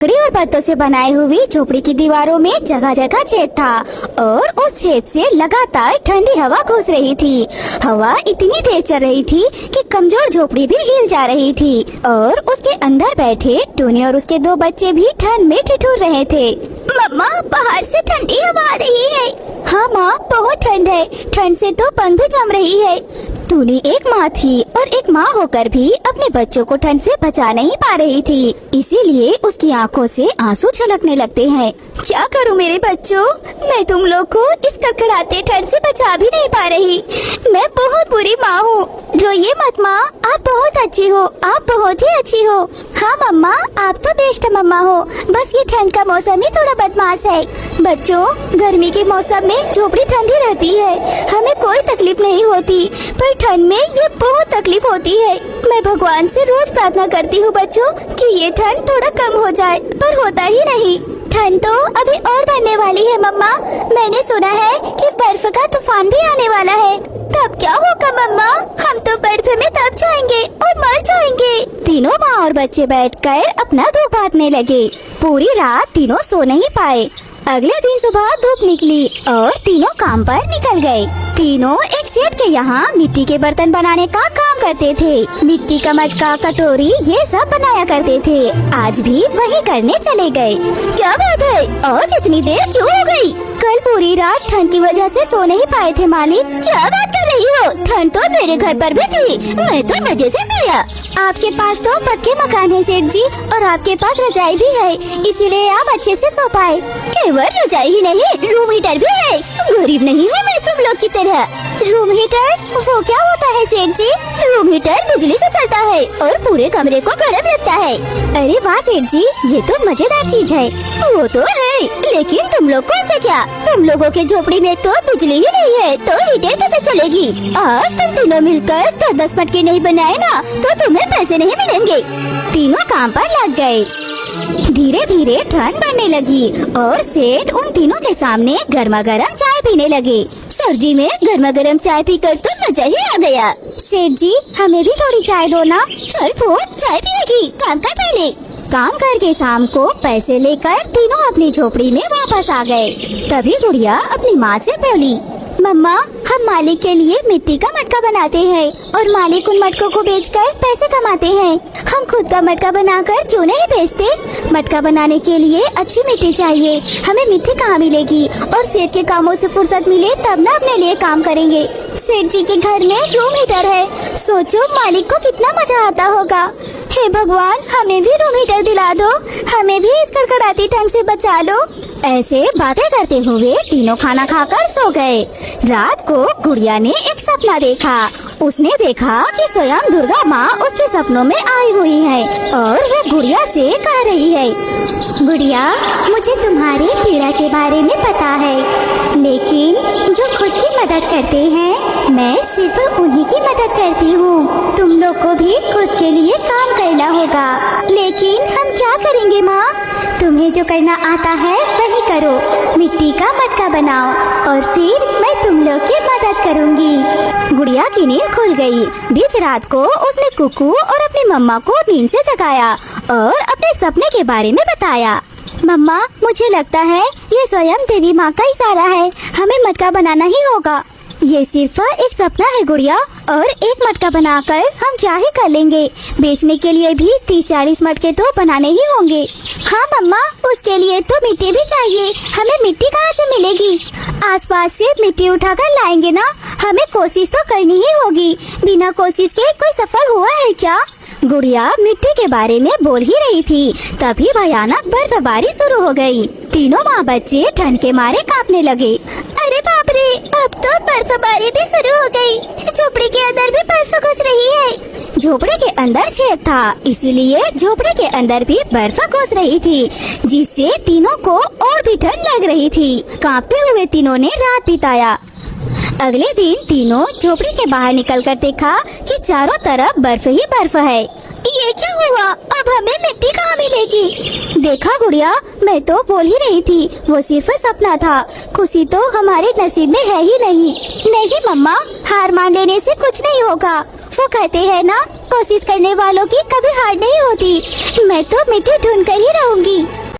लकड़ी और पत्तों से बनाई हुई झोपड़ी की दीवारों में जगह जगह छेद था और उस छेद से लगातार ठंडी हवा घुस रही थी। हवा इतनी तेज चल रही थी कि कमजोर झोपड़ी भी हिल जा रही थी और उसके अंदर बैठे टूनी और उसके दो बच्चे भी ठंड में ठिठुर रहे थे। मम्मा, बाहर से ठंडी हवा आ रही है। हाँ माँ, बहुत ठंड है। ठंड से तो पंख भी जम रही है। टूनी एक माँ थी और एक माँ होकर भी अपने बच्चों को ठंड से बचा नहीं पा रही थी, इसीलिए उसकी आंखों से आंसू छलकने लगते हैं। क्या करूँ मेरे बच्चों, मैं तुम लोग को इस कड़कड़ाते ठंड से बचा भी नहीं पा रही। मैं बहुत बुरी माँ हूँ। रोइए मत माँ, आप बहुत अच्छी हो, आप बहुत ही अच्छी हो। हाँ मम्मा, आप तो बेस्ट मम्मा हो, बस ये ठंड का मौसम ही थोड़ा बदमाश है। बच्चों, गर्मी के मौसम में झोपड़ी ठंडी रहती है, हमें कोई तकलीफ नहीं होती, पर ठंड में ये बहुत तकलीफ होती है। मैं भगवान से रोज प्रार्थना करती हूँ बच्चों कि ये ठंड थोड़ा कम हो जाए, पर होता ही नहीं। ठंड तो अभी और बढ़ने वाली है मम्मा। मैंने सुना है कि बर्फ का तूफान भी आने वाला है। तब क्या होगा मम्मा? हम तो बर्फ में दब जाएंगे और मर जाएंगे। तीनों माँ और बच्चे बैठकर अपना दुख बांटने लगे। पूरी रात तीनों सो नहीं पाए। अगले दिन सुबह धूप निकली और तीनों काम पर निकल गए। तीनों एक सेठ के यहाँ मिट्टी के बर्तन बनाने का काम करते थे। मिट्टी का मटका, कटोरी ये सब बनाया करते थे। आज भी वही करने चले गए। क्या बात है, आज इतनी देर क्यों हो गई? कल पूरी रात ठंड की वजह से सो नहीं पाए थे मालिक। क्या बात कर रही हो? ठंड तो मेरे घर पर भी थी, मैं तो मजे से सोया। आपके पास तो पक्के मकान है सेठ जी, और आपके पास रजाई भी है, इसीलिए आप अच्छे से सो पाए। केवल रजाई ही नहीं, रूम हीटर भी है। गरीब नहीं हूँ मैं तुम लोग की तरह। रूम हीटर वो क्या होता है सेठ जी? रूम हीटर बिजली से चलता है और पूरे कमरे को गर्म रखता है। अरे वाह सेठ जी, ये तो मजेदार चीज है। वो तो है, लेकिन तुम लोग को इससे क्या? तुम लोगों के झोपड़ी में तो बिजली ही नहीं है, तो हीटर कैसे चलेगी? आज तुम तीनों मिलकर 10 मटके नहीं बनाए ना, तो तुम्हें पैसे नहीं मिलेंगे। तीनों काम पर लग गए। धीरे धीरे ठंड बढ़ने लगी और सेठ उन तीनों के सामने गर्मा गर्म चाय पीने लगे। सर्दी में गर्मा गर्म चाय पीकर तो मजा ही आ गया। सेठ जी, हमें भी थोड़ी चाय दो ना। चल फूट, चाय पिएगी, काम कर पहले। काम करके शाम को पैसे लेकर तीनों अपनी झोपड़ी में वापस आ गए। तभी गुड़िया अपनी माँ से बोली, मम्मा, हम मालिक के लिए मिट्टी का मटका बनाते हैं और मालिक उन मटकों को बेचकर पैसे कमाते हैं। हम खुद का मटका बनाकर क्यों नहीं बेचते? मटका बनाने के लिए अच्छी मिट्टी चाहिए। हमें मिट्टी कहाँ मिलेगी? और सेठ के कामों से फुर्सत मिले तब ना अपने लिए काम करेंगे। सेठ जी के घर में रूम हीटर है, सोचो मालिक को कितना मजा आता होगा। हे भगवान, हमें भी रूम हीटर दिला दो, हमें भी इस कड़कड़ाती ठंड से बचा लो। ऐसे बातें करते हुए तीनों खाना खाकर सो गए। रात को गुड़िया ने एक सपना देखा। उसने देखा कि स्वयं दुर्गा माँ उसके सपनों में आई हुई है और वो गुड़िया से कह रही है, गुड़िया, मुझे तुम्हारी पीड़ा के बारे में पता है, लेकिन जो खुद की मदद करते हैं, मैं सिर्फ उन्हीं की मदद करती हूँ। तुम लोग को भी खुद के लिए काम करना होगा, लेकिन हम क्या करेंगे माँ? तुम्हें जो करना आता है वही करो। मिट्टी का मटका बनाओ और फिर मैं तुम लोग की मदद करूँगी। गुड़िया की नींद खुल गई। बीच रात को उसने कुकू और अपनी मम्मा को नींद से जगाया और अपने सपने के बारे में बताया। मम्मा, मुझे लगता है ये स्वयं देवी माँ का इशारा है, हमें मटका बनाना ही होगा। ये सिर्फ एक सपना है गुड़िया, और एक मटका बनाकर हम क्या ही कर लेंगे? बेचने के लिए भी 30-40 मटके तो बनाने ही होंगे। हाँ मम्मा, उसके लिए तो मिट्टी भी चाहिए। हमें मिट्टी कहाँ से मिलेगी? आसपास से मिट्टी उठाकर लाएंगे ना। हमें कोशिश तो करनी ही होगी, बिना कोशिश के कोई सफल हुआ है क्या? गुड़िया मिट्टी के बारे में बोल ही रही थी, तभी भयानक बर्फबारी शुरू हो गई। तीनों माँ बच्चे ठंड के मारे कांपने लगे। अरे बाप रे, अब तो बर्फबारी भी शुरू हो गई। झोपड़ी के अंदर भी बर्फ घुस रही है। झोपड़ी के अंदर छेद था, इसीलिए झोपड़ी के अंदर भी बर्फ घुस रही थी, जिससे तीनों को और भी ठंड लग रही थी। कांपते हुए तीनों ने रात बिताया। अगले दिन तीनों झोपड़ी के बाहर निकलकर देखा कि चारों तरफ बर्फ ही बर्फ है। ये क्या हुआ? अब हमें मिट्टी कहाँ मिलेगी? देखा गुड़िया, मैं तो बोल ही रही थी, वो सिर्फ सपना था। खुशी तो हमारे नसीब में है ही नहीं। नहीं मम्मा, हार मान लेने से कुछ नहीं होगा। वो कहते हैं ना, कोशिश करने वालों की कभी हार नहीं होती। मैं तो मिट्टी ढूंढ कर ही रहूंगी।